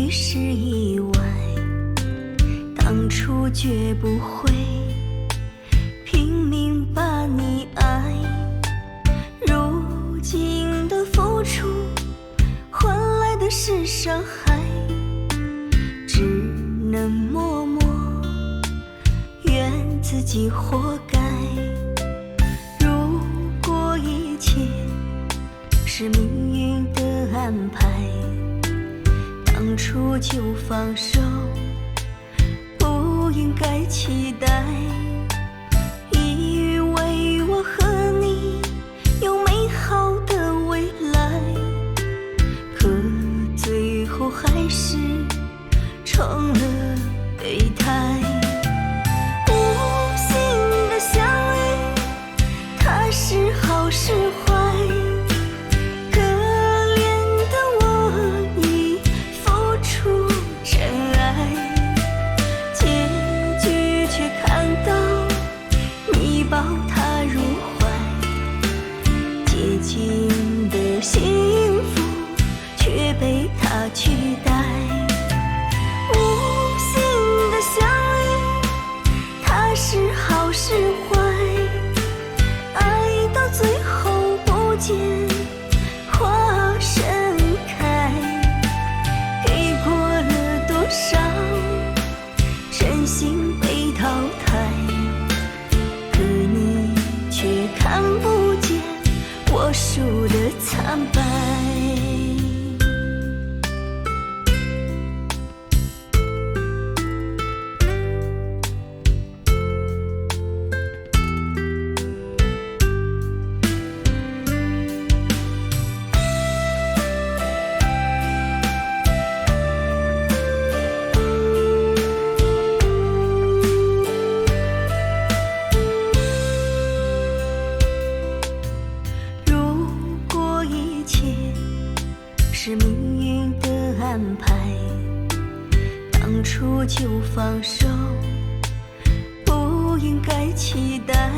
于是意外，当初绝不会拼命把你爱，如今的付出换来的是伤害，只能默默怨自己活该。如果一切是命运的安排，当初就放手，不应该期待，以为我和你有美好的未来，可最后还是成了备胎。无心的相遇，它是好是坏，可怜的我已付出真爱，结局却看到你抱他入怀，接近的幸福却被他取代。无心的相遇，它是好是坏，爱到最后不见花盛开，给过了多少真心被淘汰，可你却看不见我输的惨败。是命运的安排，当初就放手，不应该期待，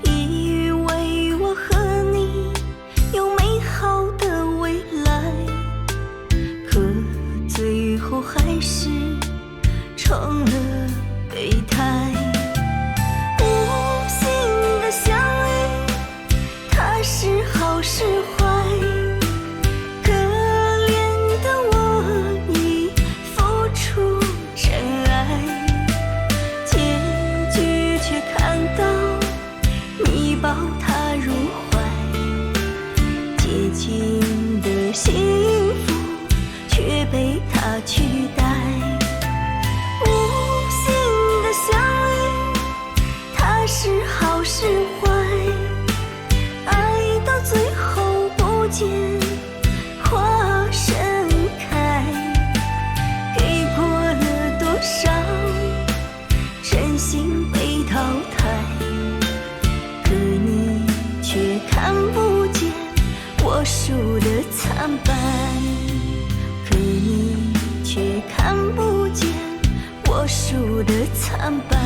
以为我和你有美好的未来，可最后还是成了备胎。无心的相遇，它是好是坏，抱他入怀，接近的幸福却被他取代。无心的相遇，它是好是坏，爱到最后不见花盛开，给过了多少真心被淘汰，可你却看不见我输的惨败，可你却看不见我输的惨败。